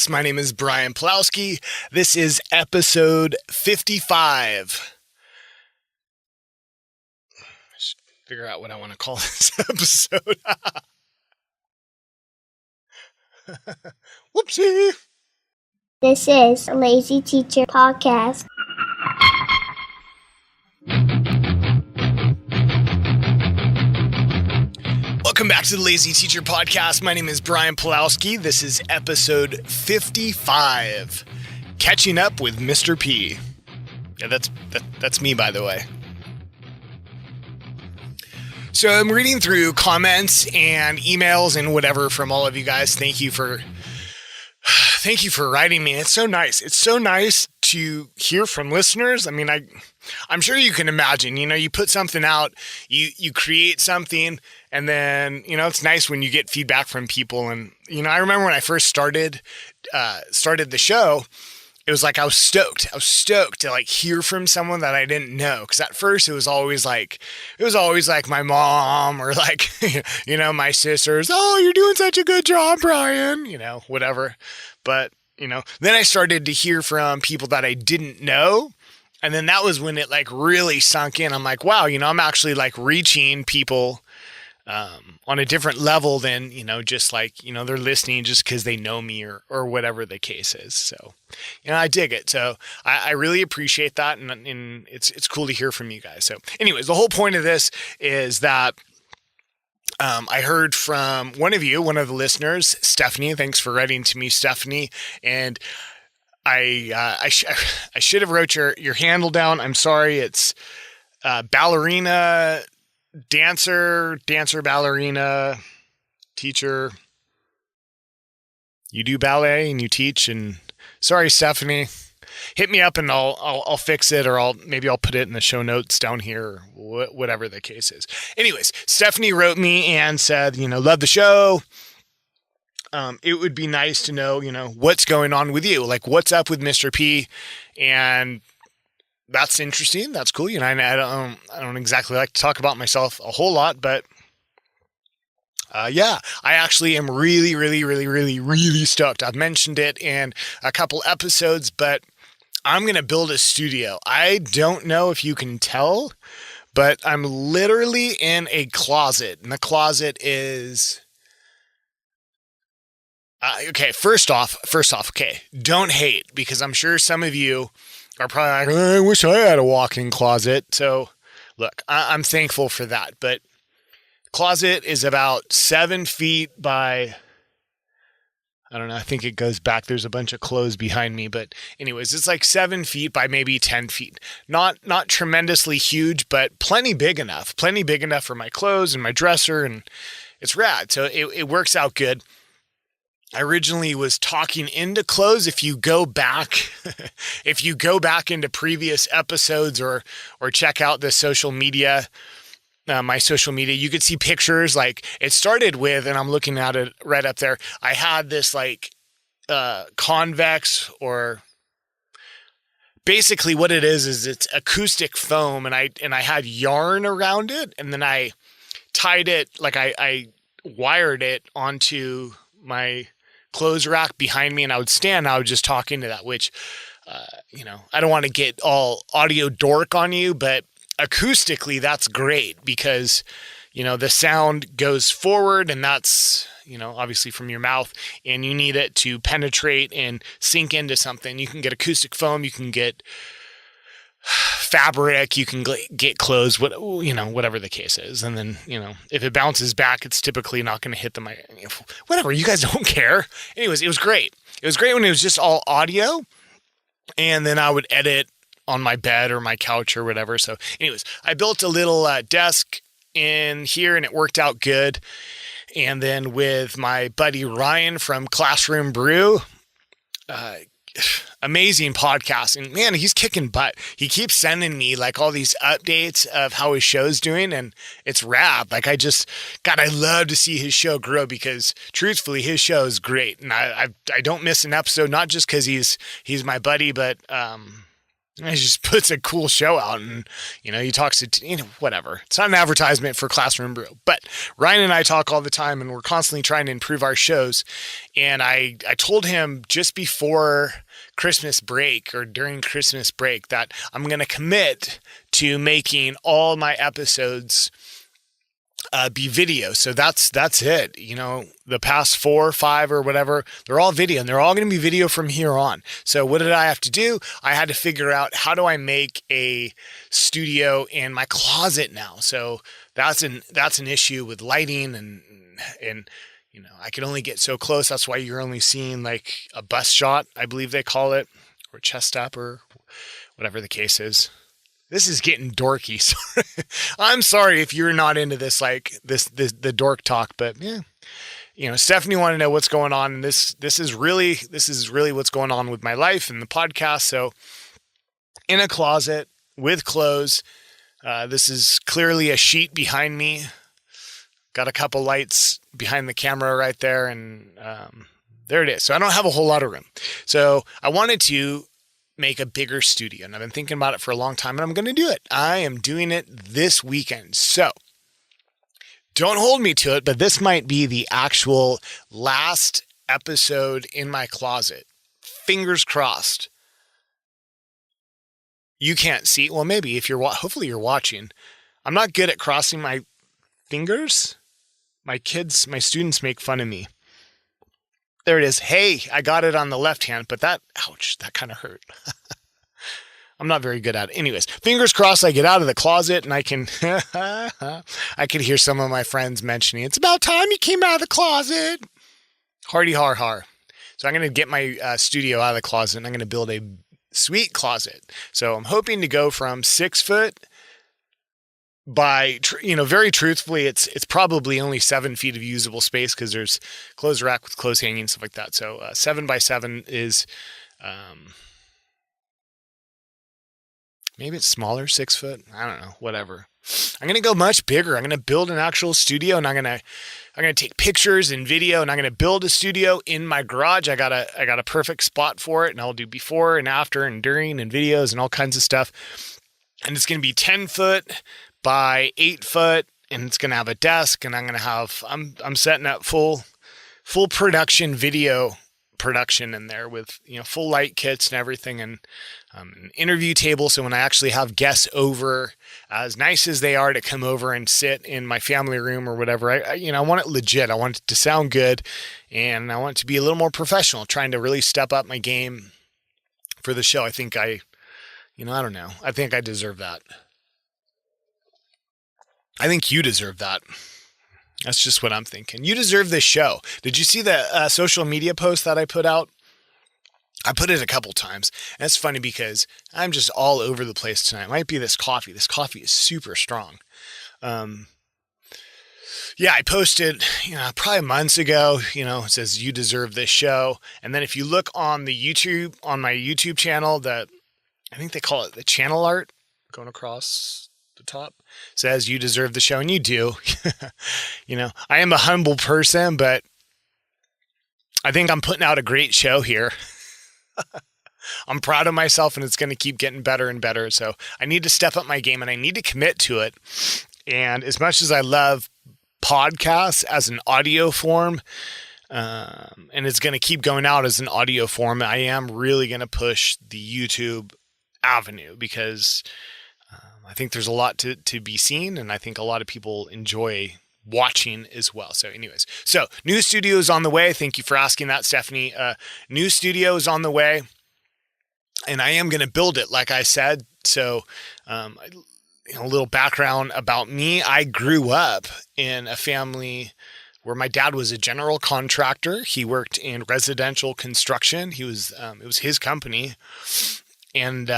My name is Brian Pulowski. This is episode 55. I should figure out what I want to call this episode. Whoopsie. This is a Lazy Teacher Podcast. Welcome back to the Lazy Teacher Podcast. My name is Brian Pulowski. This is episode 55. Catching up with Mr. P. Yeah, that's me, by the way. So I'm reading through comments and emails and whatever from all of you guys. Thank you for writing me. It's so nice. It's so nice to hear from listeners. I mean, I'm sure you can imagine, you put something out, you create something, and then, it's nice when you get feedback from people. And, I remember when I first started the show, it was like I was stoked. I was stoked to hear from someone that I didn't know. Because at first it was always like my mom or my sisters. Oh, you're doing such a good job, Brian. Whatever. But then I started to hear from people that I didn't know. And then that was when it really sunk in. I'm like, wow, I'm actually reaching people on a different level than, just they're listening just because they know me or whatever the case is. So, I dig it. So I really appreciate that. And it's cool to hear from you guys. So anyways, the whole point of this is that I heard from one of the listeners, Stephanie. Thanks for writing to me, Stephanie. And I should have wrote your handle down. I'm sorry. It's ballerina, dancer, ballerina, teacher. You do ballet and you teach. And sorry, Stephanie. Hit me up and I'll fix it, or I'll put it in the show notes down here, or whatever the case is. Anyways, Stephanie wrote me and said, love the show. It would be nice to know, what's going on with you, what's up with Mr. P, and that's interesting. That's cool. I don't exactly like to talk about myself a whole lot, but I actually am really, really, really, really, really stoked. I've mentioned it in a couple episodes, but I'm going to build a studio. I don't know if you can tell, but I'm literally in a closet, and the closet is... okay, first off, okay, don't hate, because I'm sure some of you are probably like, I wish I had a walk-in closet. So look, I'm thankful for that, but closet is about 7 feet by, I don't know, I think it goes back. There's a bunch of clothes behind me, but anyways, it's 7 feet by maybe 10 feet. Not tremendously huge, but plenty big enough for my clothes and my dresser, and it's rad. So it works out good. I originally was talking into clothes. If you go back into previous episodes or check out the social media, my social media, you could see pictures. It started with, and I'm looking at it right up there, I had this convex, or basically what it is it's acoustic foam, and I had yarn around it, and then I tied it, I wired it onto my clothes rack behind me, and I would just talk into that, which, I don't want to get all audio dork on you, but acoustically that's great because, the sound goes forward, and that's, obviously from your mouth, and you need it to penetrate and sink into something. You can get acoustic foam, you can get fabric, you can get clothes, whatever the case is. And then, if it bounces back, it's typically not going to hit the mic. Whatever, you guys don't care. Anyways, it was great. It was great when it was just all audio, and then I would edit on my bed or my couch or whatever. So anyways, I built a little desk in here, and it worked out good. And then with my buddy Ryan from Classroom Brew, amazing podcast, and man, he's kicking butt. He keeps sending me all these updates of how his show's doing, and it's rad. I love to see his show grow, because truthfully, his show is great, and I don't miss an episode, not just because he's my buddy, but And he just puts a cool show out, and he talks to whatever. It's not an advertisement for Classroom Brew, but Ryan and I talk all the time, and we're constantly trying to improve our shows. And I told him just before Christmas break or during Christmas break that I'm going to commit to making all my episodes be video. So that's it. The past 4 or 5 or whatever, they're all video, and they're all going to be video from here on. So what did I have to do? I had to figure out, how do I make a studio in my closet now? So that's an issue with lighting, and I can only get so close. That's why you're only seeing like a bust shot, I believe they call it, or chest up, or whatever the case is. This is getting dorky. I'm sorry if you're not into this, like the dork talk, but yeah, Stephanie wanted to know what's going on, and this is really what's going on with my life and the podcast. So, in a closet with clothes, this is clearly a sheet behind me. Got a couple lights behind the camera right there, and there it is. So I don't have a whole lot of room. So I wanted to make a bigger studio, and I've been thinking about it for a long time, and I'm going to do it. I am doing it this weekend. So don't hold me to it, but this might be the actual last episode in my closet. Fingers crossed. You can't see. Well, maybe if hopefully you're watching. I'm not good at crossing my fingers. My students make fun of me. There it is. Hey, I got it on the left hand, but ouch, that kind of hurt. I'm not very good at it. Anyways, fingers crossed I get out of the closet and I can hear some of my friends mentioning, it's about time you came out of the closet. Hardy har har. So I'm going to get my studio out of the closet, and I'm going to build a sweet closet. So I'm hoping to go from 6 foot by, very truthfully, it's probably only 7 feet of usable space, because there's clothes rack with clothes hanging, stuff like that. So 7 by 7 is, maybe it's smaller, 6 foot. I don't know, whatever. I'm going to go much bigger. I'm going to build an actual studio, and I'm going to take pictures and video, and I'm going to build a studio in my garage. I got a perfect spot for it, and I'll do before and after and during and videos and all kinds of stuff. And it's going to be 10 foot by 8 foot, and it's going to have a desk, and I'm setting up full production video production in there with, full light kits and everything, and an interview table. So when I actually have guests over, as nice as they are, to come over and sit in my family room or whatever, I want it legit. I want it to sound good, and I want it to be a little more professional, trying to really step up my game for the show. I think I don't know. I think I deserve that. I think you deserve that. That's just what I'm thinking. You deserve this show. Did you see the social media post that I put out? I put it a couple times. And it's funny because I'm just all over the place tonight. It might be this coffee. This coffee is super strong. Yeah, I posted, probably months ago, it says you deserve this show. And then if you look on my YouTube channel, I think they call it the channel art going across the top, says you deserve the show, and you do. I am a humble person, but I think I'm putting out a great show here. I'm proud of myself, and it's going to keep getting better and better. So I need to step up my game, and I need to commit to it. And as much as I love podcasts as an audio form, and it's going to keep going out as an audio form, I am really going to push the YouTube avenue, because I think there's a lot to be seen, and I think a lot of people enjoy watching as well. So anyways, new studio is on the way. Thank you for asking that, Stephanie. New studio is on the way, and I am going to build it, like I said. So a little background about me. I grew up in a family where my dad was a general contractor. He worked in residential construction. It was his company. And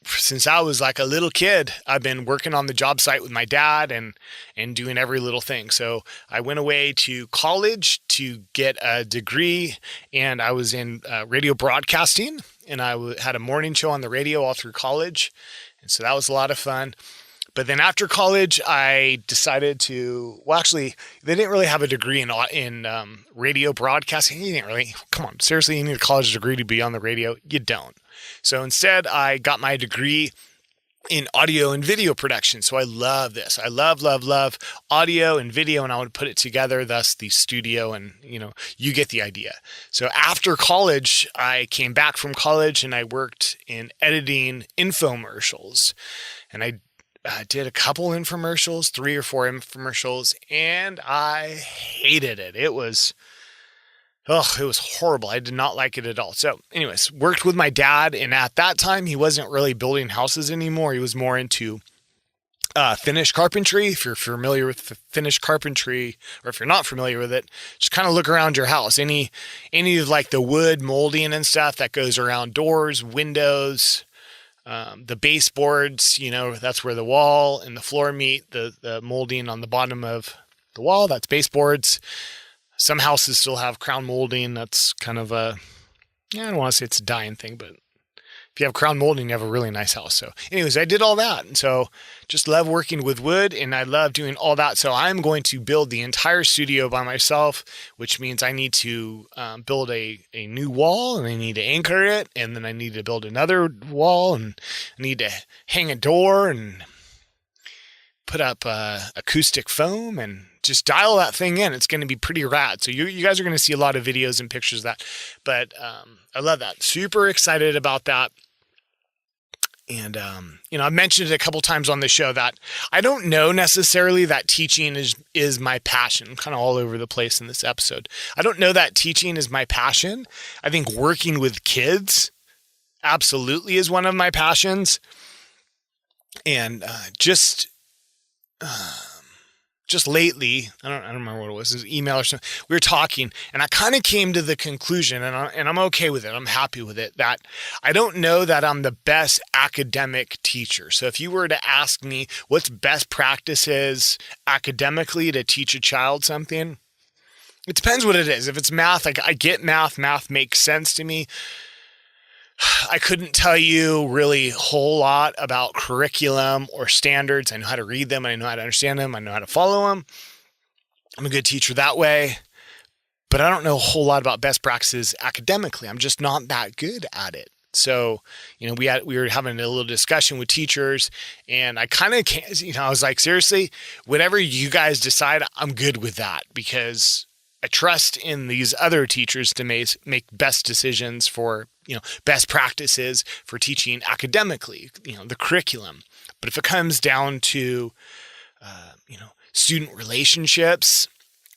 since I was like a little kid, I've been working on the job site with my dad and doing every little thing. So I went away to college to get a degree, and I was in radio broadcasting, and I had a morning show on the radio all through college. And so that was a lot of fun. But then after college, I decided to, well, actually, they didn't really have a degree in radio broadcasting. You didn't really, come on, seriously, you need a college degree to be on the radio? You don't. So instead, I got my degree in audio and video production. So I love this. I love audio and video, and I would put it together, thus the studio, and you get the idea. So after college, I came back from college and I worked in editing infomercials. And I did a couple infomercials, 3 or 4 infomercials, and I hated it. It was horrible. I did not like it at all. So anyways, worked with my dad, and at that time, he wasn't really building houses anymore. He was more into Finnish carpentry. If you're familiar with Finnish carpentry, or if you're not familiar with it, just kind of look around your house. Any of like the wood molding and stuff that goes around doors, windows, the baseboards, that's where the wall and the floor meet. The molding on the bottom of the wall, that's baseboards. Some houses still have crown molding. That's kind of I don't want to say it's a dying thing, but if you have crown molding, you have a really nice house. So anyways, I did all that. And so just love working with wood, and I love doing all that. So I'm going to build the entire studio by myself, which means I need to build a new wall, and I need to anchor it. And then I need to build another wall, and I need to hang a door and put up acoustic foam and just dial that thing in. It's going to be pretty rad. So you guys are going to see a lot of videos and pictures of that. But I love that. Super excited about that. And, I mentioned it a couple times on the show that I don't know necessarily that teaching is my passion. I'm kind of all over the place in this episode. I don't know that teaching is my passion. I think working with kids absolutely is one of my passions. And just lately, I don't remember what it was an email or something. We were talking, and I kind of came to the conclusion, and I'm okay with it. I'm happy with it, that I don't know that I'm the best academic teacher. So if you were to ask me what's best practices academically to teach a child something, it depends what it is. If it's math, I get math. Math makes sense to me. I couldn't tell you really a whole lot about curriculum or standards. I know how to read them. I know how to understand them. I know how to follow them. I'm a good teacher that way, but I don't know a whole lot about best practices academically. I'm just not that good at it. So, we were having a little discussion with teachers, and I kind of can't, I was like, seriously, whatever you guys decide, I'm good with that, because I trust in these other teachers to make best decisions for, best practices for teaching academically, the curriculum. But if it comes down to, student relationships,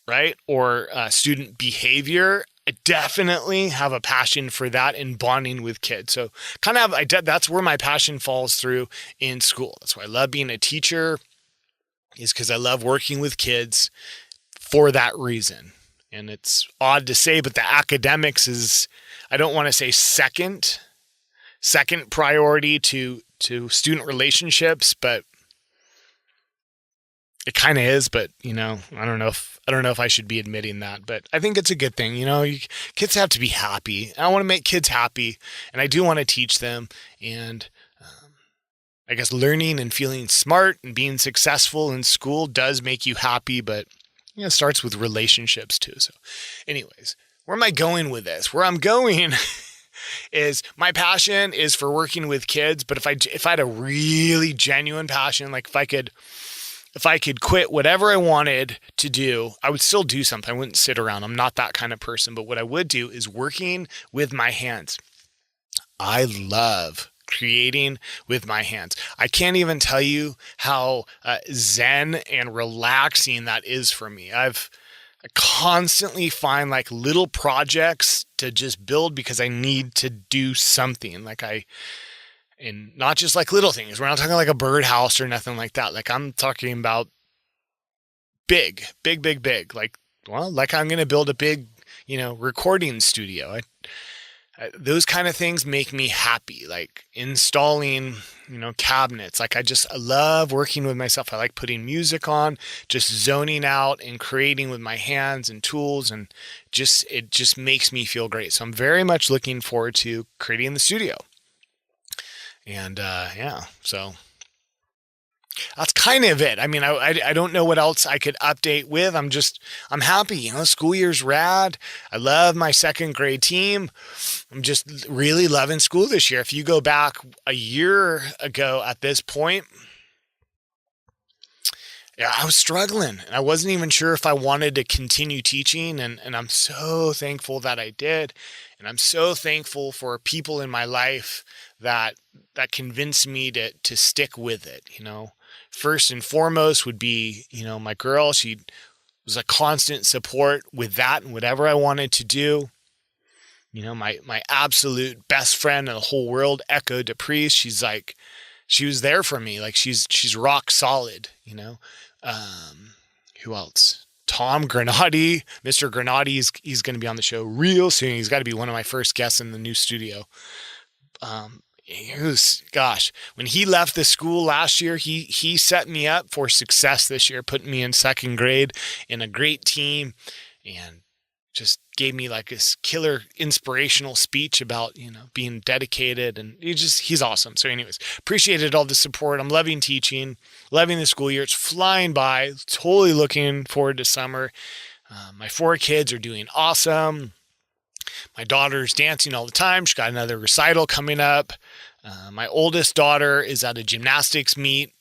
right, or student behavior, I definitely have a passion for that in bonding with kids. So that's where my passion falls through in school. That's why I love being a teacher, is because I love working with kids for that reason. And it's odd to say, but the academics is, I don't want to say second priority to student relationships, but it kind of is. But I don't know if I should be admitting that, but I think it's a good thing. Kids have to be happy. I want to make kids happy, and I do want to teach them. And I guess learning and feeling smart and being successful in school does make you happy, but it starts with relationships too. So anyways, where am I going with this? Where I'm going is my passion is for working with kids. But if I had a really genuine passion, like if I could quit whatever I wanted to do, I would still do something. I wouldn't sit around. I'm not that kind of person. But what I would do is working with my hands. I love creating with my hands. I can't even tell you how zen and relaxing that is for me. I constantly find like little projects to just build because I need to do something. And not just like little things. We're not talking like a birdhouse or nothing like that. Like I'm talking about big. Like I'm going to build a big, recording studio. Those kind of things make me happy, like installing, cabinets. Like I love working with myself. I like putting music on, just zoning out and creating with my hands and tools, and it just makes me feel great. So I'm very much looking forward to creating the studio. And so That's kind of it. I mean, I don't know what else I could update with. I'm happy. School year's rad. I love my second grade team. I'm just really loving school this year. If you go back a year ago at this point, yeah, I was struggling. I wasn't even sure if I wanted to continue teaching. And I'm so thankful that I did. And I'm so thankful for people in my life that convinced me to stick with it. First and foremost would be, my girl. She was a constant support with that and whatever I wanted to do. My absolute best friend in the whole world, Echo DePriest. She was there for me. Like she's rock solid, who else? Tom Granati, Mr. Granati, he's going to be on the show real soon. He's got to be one of my first guests in the new studio. When he left the school last year, he set me up for success this year, putting me in second grade in a great team, and just gave me like this killer inspirational speech about, being dedicated, and he's awesome. So anyways, appreciated all the support. I'm loving teaching, loving the school year. It's flying by, totally looking forward to summer. My 4 kids are doing awesome. My daughter's dancing all the time. She's got another recital coming up. My oldest daughter is at a gymnastics meet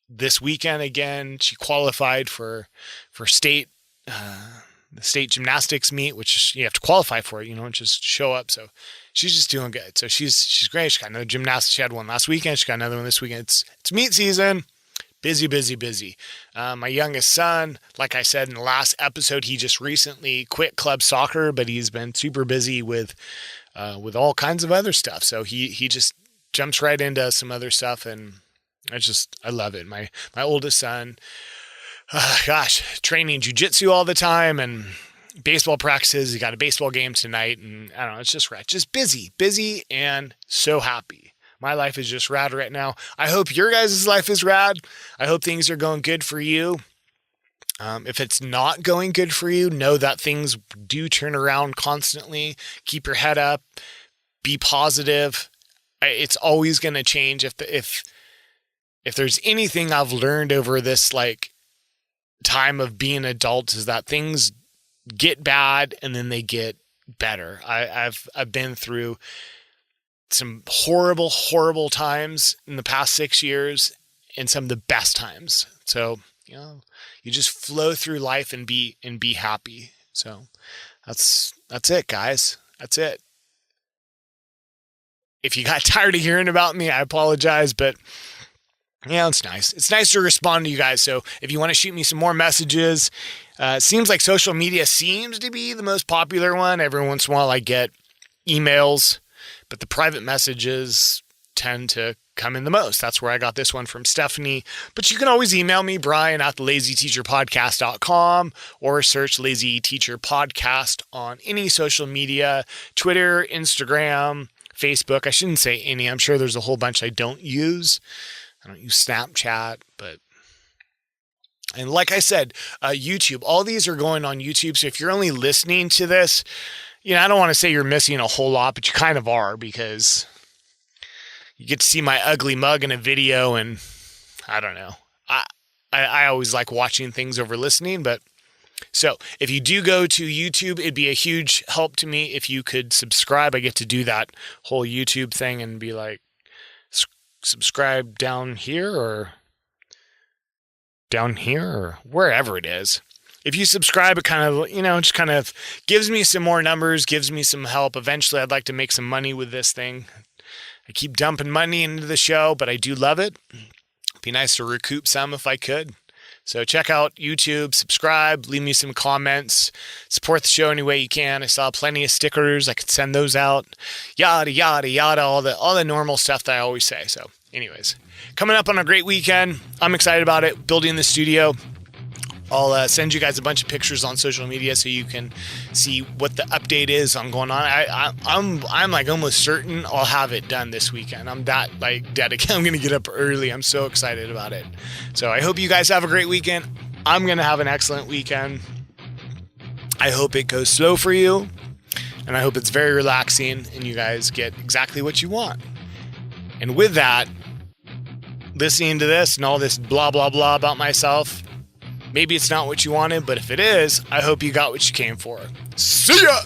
this weekend again. She qualified for state, the state gymnastics meet, which you have to qualify for, just show up. So she's just doing good. So she's great. She got another gymnastics. She had one last weekend. She got another one this weekend. It's meet season. Busy, busy, busy. My youngest son, like I said in the last episode, he just recently quit club soccer, but he's been super busy with all kinds of other stuff. So he just jumps right into some other stuff, and I love it. My oldest son, training jiu-jitsu all the time and baseball practices. He got a baseball game tonight, and I don't know, it's just busy, and so happy. My life is just rad right now. I hope your guys' life is rad. I hope things are going good for you. If it's not going good for you, know that things do turn around constantly. Keep your head up. Be positive. It's always going to change. If there's anything I've learned over this time of being an adult, is that things get bad and then they get better. I've been through some horrible times in the past 6 years, and some of the best times. So, you just flow through life and be happy. So that's it, guys. That's it. If you got tired of hearing about me, I apologize, but it's nice. It's nice to respond to you guys. So if you want to shoot me some more messages, it seems like social media seems to be the most popular one. Every once in a while I get emails, but the private messages tend to come in the most. That's where I got this one from Stephanie. But you can always email me, Brian at thelazyteacherpodcast.com, or search Lazy Teacher Podcast on any social media, Twitter, Instagram, Facebook. I shouldn't say any. I'm sure there's a whole bunch I don't use. I don't use Snapchat, and like I said, YouTube, all these are going on YouTube. So if you're only listening to this, I don't want to say you're missing a whole lot, but you kind of are, because you get to see my ugly mug in a video, and I don't know. I always like watching things over listening, but so if you do go to YouTube, it'd be a huge help to me if you could subscribe. I get to do that whole YouTube thing and be like, subscribe down here or wherever it is. If you subscribe, it kind of, just kind of gives me some more numbers, gives me some help. Eventually, I'd like to make some money with this thing. I keep dumping money into the show, but I do love it. It'd be nice to recoup some if I could. So check out YouTube, subscribe, leave me some comments, support the show any way you can. I saw plenty of stickers. I could send those out. Yada, yada, yada, all the normal stuff that I always say. So anyways, coming up on a great weekend. I'm excited about it, building the studio. I'll send you guys a bunch of pictures on social media so you can see what the update is on going on. I'm like almost certain I'll have it done this weekend. I'm that dedicated. I'm going to get up early. I'm so excited about it. So I hope you guys have a great weekend. I'm going to have an excellent weekend. I hope it goes slow for you, and I hope it's very relaxing and you guys get exactly what you want. And with that, listening to this and all this blah, blah, blah about myself. Maybe it's not what you wanted, but if it is, I hope you got what you came for. See ya!